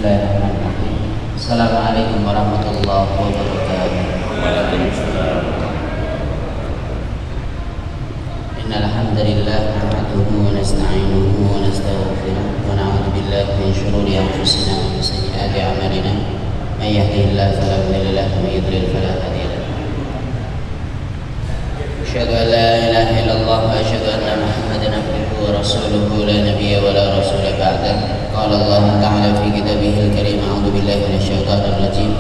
Bismillahirrahmanirrahim. Assalamualaikum warahmatullahi wabarakatuh. Innal hamdalillah nahmaduhu wa nasta'inuhu wa nastaghfiruh wa na'udzu billahi min shururi anfusina wa min sayyiati a'malina. May yahdihillahu fala mudilla lahu wa may yudlil fala hadiya lahu. Asyhadu an la ilaha illallah wa asyhadu anna Muhammadan abduhu wa rasuluhu la nabiyya wa la rasula ba'dahu. قال الله تعالى في كتابه الكريم أعوذ بالله من الشيطان الرجيم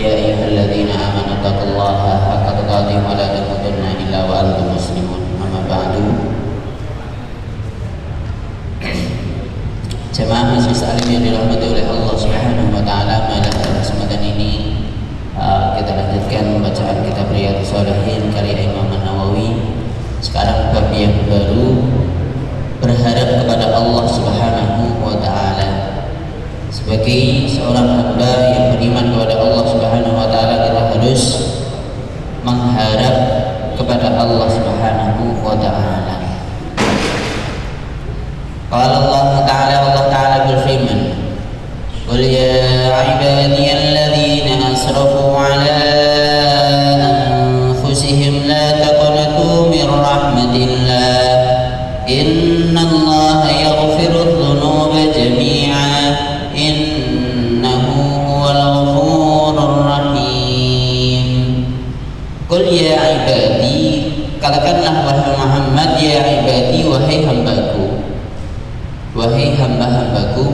يا أيها الذين آمنوا اتقوا الله حق تقاته ولا تموتن إلا وأنتم مسلمون أما بعد. Jemaah majelis alim yang dirahmati oleh Allah Subhanahu wa taala, pada kesempatan ini kita lanjutkan bacaan kitab Riyadhus Shalihin karya Imam An-Nawawi. Sekarang bab yang baru, berharap kepada Allah Subhanahu wa taala. Sebagai seorang hamba yang beriman kepada Allah Subhanahu wa taala, kita harus mengharap kepada Allah Subhanahu wa taala. Qala Allah taala berfirman, "Qul ya 'ibadiyalladzina asrafu 'ala anfusihim la taqnatu min rahmatillah. Innallaha yaghfirudz dzunuba jami'a innahu huwal ghafurur rahim." Qul ya ibadi, katakanlah wahai Muhammad, ya ibadi, wahai hambaku, wahai hamba-hambaku,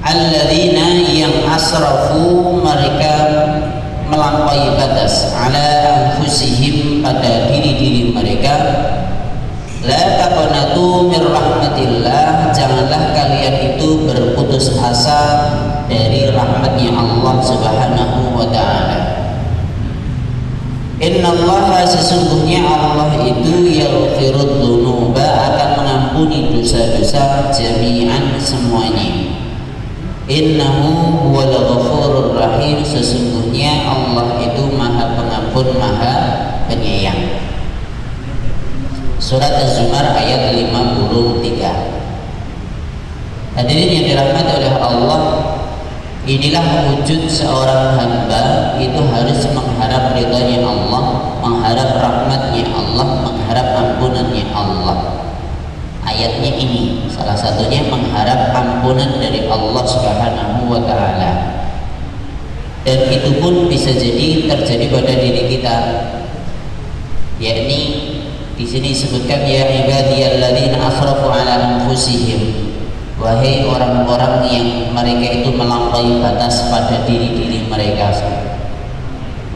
alladzina yang asrafu, mereka melampaui batas, ala anfusihim, pada diri-diri mereka. La taqnatu min rahmatillah, janganlah kalian itu berputus asa dari rahmatnya Allah Subhanahu wa taala. Innallaha, sesungguhnya Allah itu yaghfirudz dzunuba, akan mengampuni dosa-dosa jami'an, semuanya. Innahu huwal ghafurur rahim, sesungguhnya Allah itu Maha Pengampun, Maha Penyayang. Surat Az-Zumar ayat 53. Hadirin yang dirahmati oleh Allah, inilah wujud seorang hamba itu harus mengharap ridhanya Allah, mengharap rahmatnya Allah, mengharap ampunannya Allah. Ayatnya ini salah satunya mengharap ampunan dari Allah Subhanahu wa taala. Dan itu pun bisa jadi terjadi pada diri kita, yakni di sini disebutkan ya ibadiyalladzina asrafu ala anfusihim, wahai orang-orang yang mereka itu melampaui batas pada diri-diri mereka.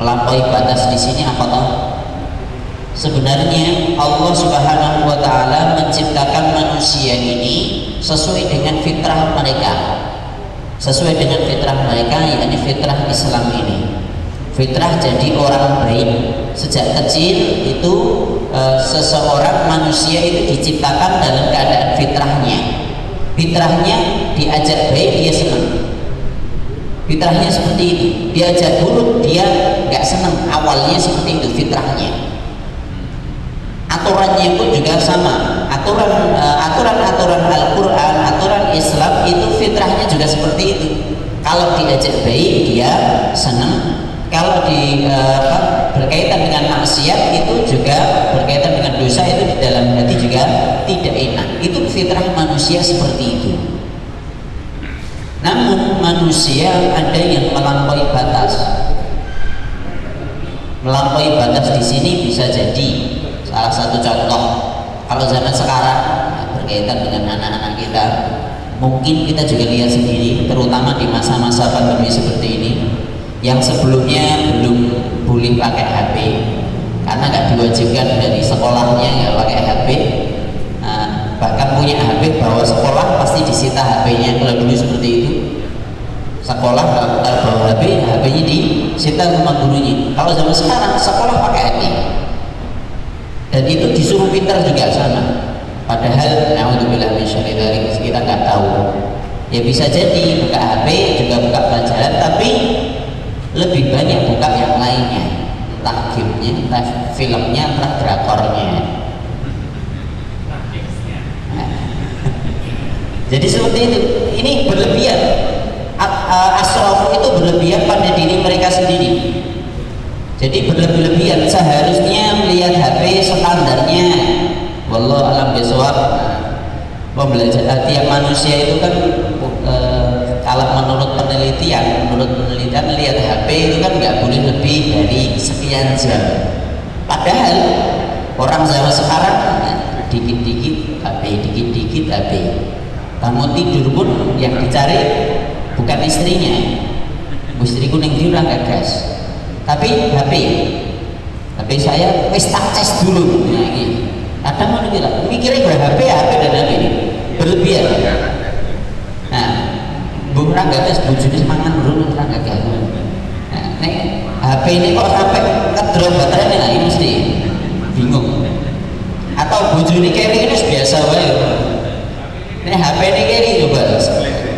Melampaui batas di sini apa toh? Sebenarnya Allah Subhanahu wa taala menciptakan manusia ini sesuai dengan fitrah mereka. Sesuai dengan fitrah mereka, yakni fitrah Islam ini. Fitrah jadi orang baik. Sejak kecil itu seseorang manusia itu diciptakan dalam keadaan fitrahnya. Fitrahnya diajak baik, dia senang. Fitrahnya seperti itu. Diajak buruk, dia nggak senang. Awalnya seperti itu fitrahnya. Aturannya pun juga sama. Aturan-aturan Al-Quran, aturan Islam itu fitrahnya juga seperti itu. Kalau diajak baik, dia senang. Kalau berkaitan dengan maksiat, itu juga berkaitan dengan dosa, itu di dalam hati juga tidak enak. Itu fitrah manusia seperti itu. Namun manusia ada yang melampaui batas. Melampaui batas di sini bisa jadi salah satu contoh. Kalau zaman sekarang berkaitan dengan anak-anak kita, mungkin kita juga lihat sendiri, terutama di masa-masa pandemi seperti ini, yang sebelumnya belum boleh pakai HP karena nggak diwajibkan dari sekolahnya nggak pakai HP. Bahkan punya HP bawa sekolah pasti disita HP-nya. Kalau dulu seperti itu, sekolah bawa HP-nya disita sama gurunya. Kalau zaman sekarang sekolah pakai HP, dan itu disuruh pintar juga sama. Padahal naudzubillah min syarri dzalik, kita nggak tahu. Ya bisa jadi buka HP juga buka pelajaran, tapi lebih banyak buka yang lainnya, entah gamenya, entah filmnya, entah drakornya. Jadi seperti itu. Ini berlebihan. Asrafu itu berlebihan pada diri mereka sendiri. Jadi berlebihan, seharusnya melihat HP standarnya wallahu alam bisawab. Pembelajaran tiap manusia itu kan kalau menurut penelitian lihat HP itu kan nggak boleh lebih dari sekian jam. Padahal orang zaman sekarang dikit-dikit HP, dikit-dikit HP. Bangun tidur pun yang dicari bukan istrinya, istriku neng jurang gagas, tapi HP saya wis tak tes dulu. Nah, gitu. Kadang mau bilang mikirnya HP dan HP berlebihan. Nah, bukan gagas bujuni semangat dulu orang gagas. Nah, nek HP ini kok sampai ngedrop baterainya, nah ini mesti bingung. Atau bujuni kiri ini biasa wae. Nek HP ini kiri coba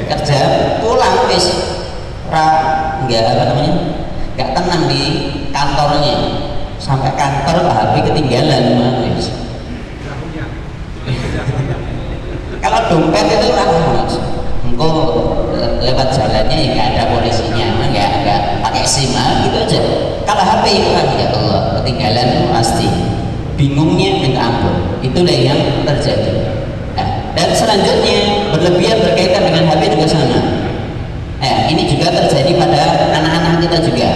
kerja pulang wis enggak enggak tenang di kantornya, sampai kantor HP ketinggalan wis. Kalau dompet itu kan engkau lewat jalannya ya nggak ada polisinya, nggak pakai SIM gitu aja. Kalau HP itu kan ya Allah ketinggalan itu pasti bingungnya minta ampun. Itulah yang terjadi. Nah, dan selanjutnya berlebihan berkaitan dengan HP juga sama. Ini juga terjadi pada anak-anak kita juga.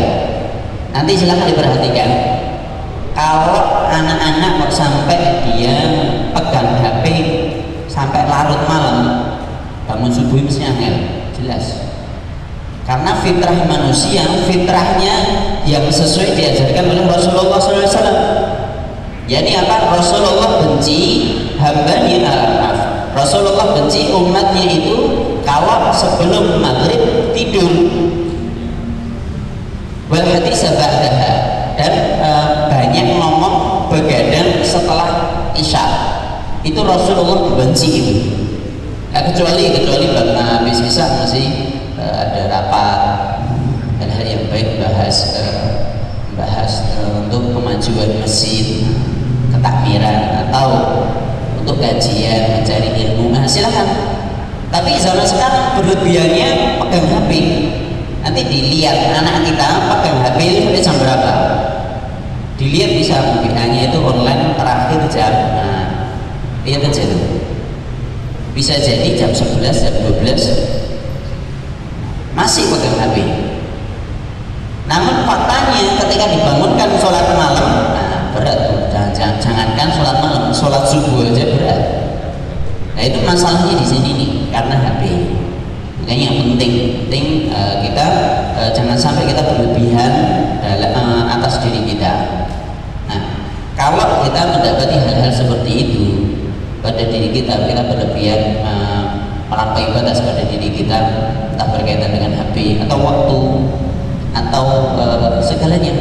Nanti silahkan diperhatikan. Kalau anak-anak kok sampai dia pegang HP sampai larut malam, bangun subuh mesti angel, jelas. Karena fitrah manusia, fitrahnya yang sesuai diajarkan oleh Rasulullah SAW. Jadi apa? Rasulullah benci hambanya, Rasulullah benci umatnya itu kalau sebelum maghrib tidur. Wal hadits ba'daha, dan banyak ngomong begadang setelah isya. Itu Rasulullah benci itu. Kecuali habis isya masih ada rapat hal-hal yang baik, bahas untuk kemajuan masjid, ketakmiran, atau untuk kajian, mencari ilmu. Nah, silakan. Tapi zaman sekarang berlebihannya pegang HP. Nanti dilihat anak kita pegang HP sampai jam berapa. Dilihat bisa WA-nya itu online terakhir jam. Nah, lihat aja tuh. Bisa jadi jam 11, jam 12 masih pegang HP. Namun faktanya ketika dibangunkan sholat malam, nah berat. Jangankan sholat malam, sholat subuh aja berat. Nah itu masalahnya di sini nih, karena HP. Makanya yang penting kita jangan sampai kita berlebihan atas diri kita. Nah, kalau kita mendapati hal-hal seperti itu pada diri kita berlebihan melampaui batas pada diri kita, entah berkaitan dengan HP atau waktu atau segalanya.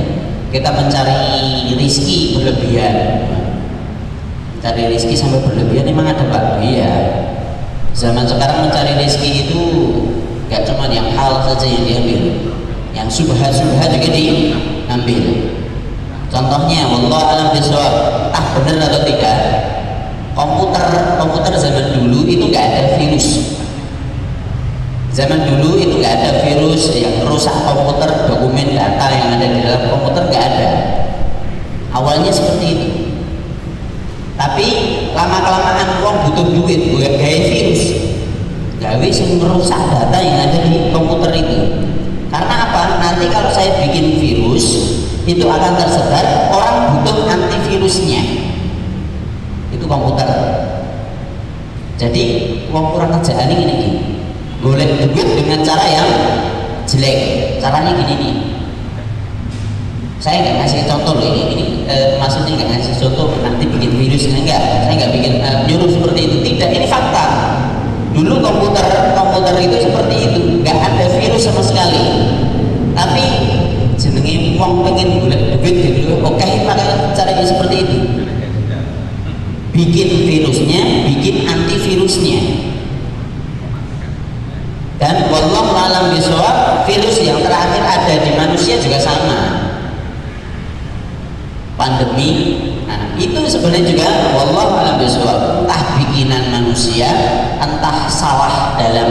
Kita mencari rizki berlebihan, mencari rizki sampai berlebihan memang ada Pak. Iya, zaman sekarang mencari rizki itu gak cuma yang hal saja yang diambil, yang subhat-subhat juga diambil. Contohnya, wallahu alam bisawab, benar atau tidak, komputer zaman dulu itu nggak ada virus. Zaman dulu itu nggak ada virus yang rusak komputer, dokumen data yang ada di dalam komputer nggak ada. Awalnya seperti itu. Tapi lama-kelamaan uang butuh duit buat gaya virus, gawe sing merusak data yang ada di komputer itu. Karena apa? Nanti kalau saya bikin virus itu akan tersebar, orang butuh antivirusnya. Itu komputer. Jadi uang kurang kerjaan ini golek duit dengan cara yang jelek. Caranya gini nih. Saya nggak ngasih contoh loh ini maksudnya nggak ngasih contoh nanti bikin virus, enggak. Saya nggak bikin nyuruh seperti itu. Tidak, ini fakta. Dulu komputer itu seperti itu, nggak ada virus sama sekali. Tapi jenenge uang pengen golek duit gitu, oke pakai caranya seperti itu. Bikin virusnya, bikin antivirusnya. Dan wallahu a'lam bishawab, virus yang terakhir ada di manusia juga sama, pandemi. Nah, itu sebenarnya juga wallahu a'lam bishawab, entah bikinan manusia, entah salah dalam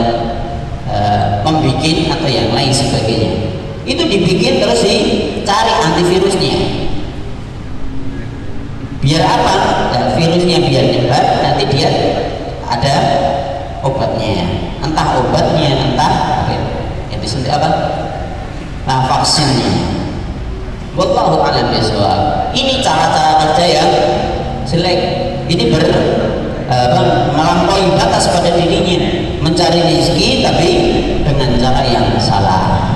membuat atau yang lain sebagainya. Itu dibikin terus dicari antivirusnya. Biar apa? Dan virusnya biar nyebar, nanti dia ada obatnya. Entah obatnya, entah yang disuntik apa? Nah, vaksinnya. Wallahu a'lam bishawab. Ini cara-cara kerja yang jelek. Ini melampaui batas pada dirinya, mencari rezeki tapi dengan cara yang salah.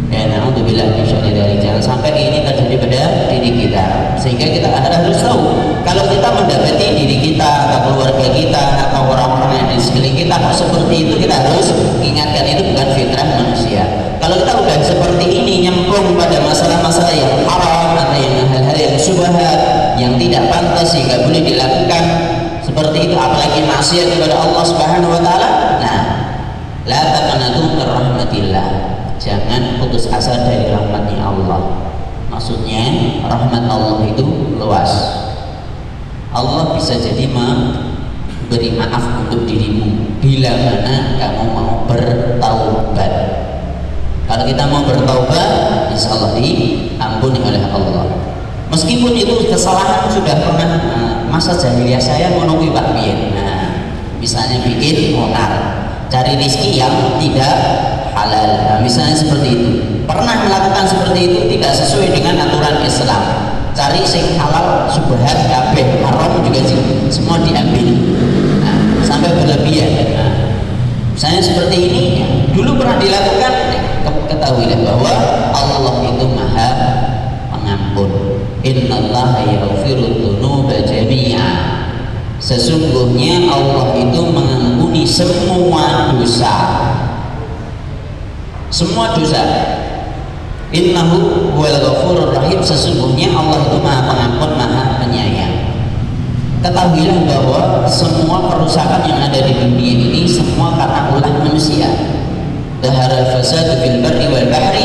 Dan alhamdulillah dari jangan sampai ini terjadi pada diri kita, sehingga kita harus tahu kalau kita mendapati diri kita atau keluarga kita atau orang-orang yang di sekeliling kita seperti itu, kita harus ingatkan itu bukan fitrah manusia. Kalau kita udah seperti ini nyemplung pada masalah-masalah yang haram atau yang hal-hal yang syubhat yang tidak pantas sehingga boleh dilakukan seperti itu, apalagi maksiat kepada Allah Subhanahu wa taala. Nah, la taqnatu min rahmatillah. Jangan putus asa dari rahmatnya Allah. Maksudnya rahmat Allah itu luas. Allah bisa jadi memberi maaf untuk dirimu bila mana kamu mau bertaubat. Kalau kita mau bertaubat, insya Allah diampuni oleh Allah. Meskipun itu kesalahan sudah pernah masa jahiliyah saya menunggu Pak Bien. Nah, misalnya bikin onar, cari rezeki yang tidak halal. Nah, misalnya seperti itu. Pernah melakukan seperti itu tidak sesuai dengan aturan Islam. Cari sing halal, subhat, kabeh, haram juga semua diambil. Nah, sampai berlebihan. Nah, misalnya seperti ini, ya, dulu pernah dilakukan. Ketahuilah bahwa Allah itu Maha Pengampun. Innallaha yaghfiru dzunuba jami'a. Sesungguhnya Allah itu mengampuni semua dosa. Semua dosa. Innahu huwal ghafurur rahim. Sesungguhnya Allah itu Maha Pengampun, Maha Penyayang. Ketahuilah bahwa semua kerusakan yang ada di dunia ini semua karena ulah manusia. Dhaharal fasadu fil barri wal bahri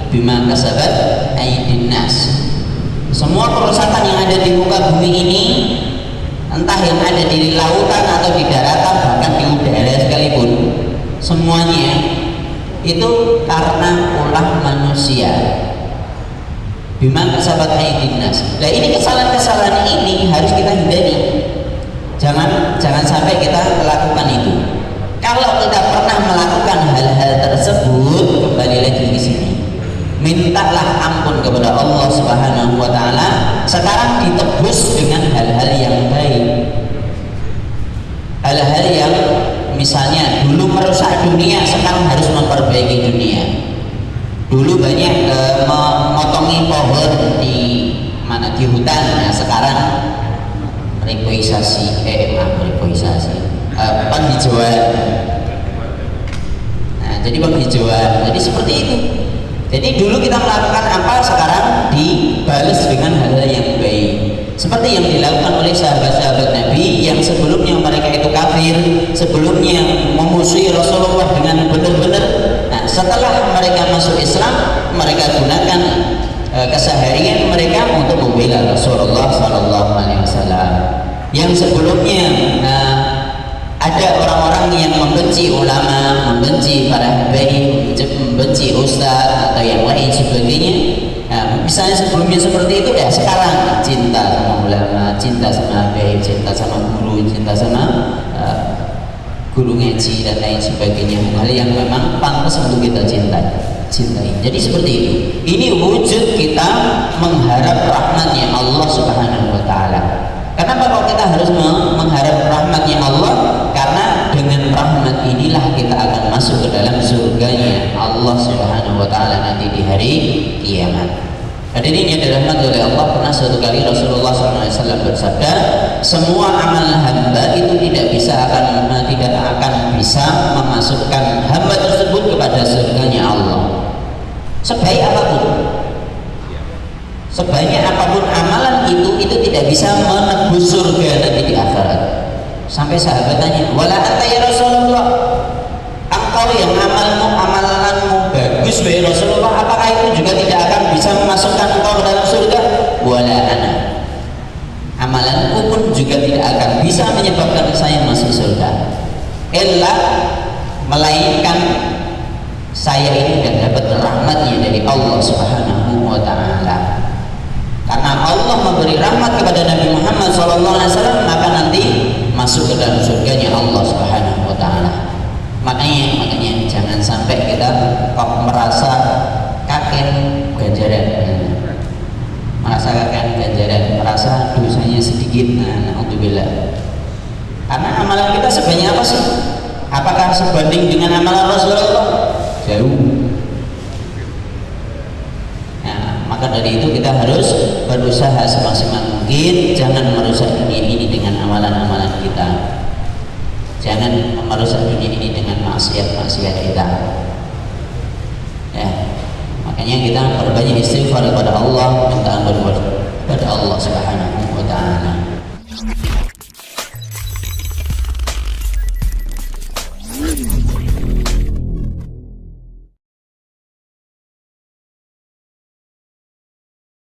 bima kasabat aydin nas. Semua kerusakan yang ada di muka bumi ini, entah yang ada di lautan atau di daratan bahkan di udara sekalipun, semuanya itu karena ulah manusia. Bima kasabat aydin nas. Nah, ini kesalahan-kesalahan ini harus kita hindari. Jangan sampai kita melakukan itu. Kalau kita pernah melakukan hal-hal tersebut, kembali lagi di sini, mintalah ampun kepada Allah Subhanahu wa taala. Sekarang ditebus dengan hal-hal yang baik. Hal-hal yang misalnya dulu merusak dunia, sekarang harus memperbaiki dunia. Dulu banyak memotongi pohon di hutan, nah sekarang penghijauan. Nah, jadi penghijauan. Jadi seperti itu. Jadi dulu kita melakukan apa, sekarang dibalas dengan hal-hal yang baik. Seperti yang dilakukan oleh sahabat-sahabat Nabi yang sebelumnya mereka itu kafir, sebelumnya memusuhi Rasulullah dengan benar-benar. Nah, setelah mereka masuk Islam, mereka gunakan keseharian mereka untuk membela Rasulullah Sallallahu Alaihi Wasallam. Yang sebelumnya ada orang-orang yang membenci ulama, membenci para habaib, membenci ustaz atau yang lain sebagainya. Nah, misalnya sebelumnya seperti itu, ya sekarang cinta sama ulama, cinta sama habaib, cinta sama guru, cinta sama guru ngaji dan lain sebagainya. Hal yang memang pantas untuk kita cintai. Jadi seperti itu. Ini wujud kita mengharap rahmatnya Allah Subhanahu wa taala. Kenapa kok kita harus mengharap rahmatnya Allah? Karena dengan rahmat inilah kita akan masuk ke dalam surganya Allah Subhanahu wa taala nanti di hari kiamat. Hadirin yang dirahmati oleh Allah, pernah suatu kali Rasulullah SAW bersabda, semua amal hamba itu tidak akan bisa memasukkan hamba tersebut kepada surganya Allah. Sebaik apapun, sebanyak apapun amalan itu tidak bisa menebus surga nanti di akhirat. Sampai sahabat tanya, wala anta ya Rasulullah, engkau yang amalanmu bagus wahai Rasulullah, apakah itu juga tidak akan bisa memasukkan engkau ke dalam surga? Wala ana, amalanku pun juga tidak akan bisa menyebabkan saya masuk surga. Illa melainkan saya ini tidak dapat rahmatnya dari Allah Subhanahu wa ta'ala. Karena Allah memberi rahmat kepada Nabi Muhammad SAW, maka nanti masuk ke dalam surganya Allah Subhanahu wa ta'ala. Makanya jangan sampai kita kok merasa kakek ganjaran, merasa dosanya sedikit. Alhamdulillah. Karena amalan kita sebanyak apa sih? Apakah sebanding dengan amalan Rasulullah? Jauh. Nah, maka dari itu kita harus berusaha semaksimal mungkin, jangan merusak dunia ini dengan amalan-amalan kita, jangan merusak dunia ini dengan maksiat-maksiat kita. Ya, makanya kita berbanyak istighfar kepada Allah, minta ampun kepada Allah Subhanahu wa ta'ala.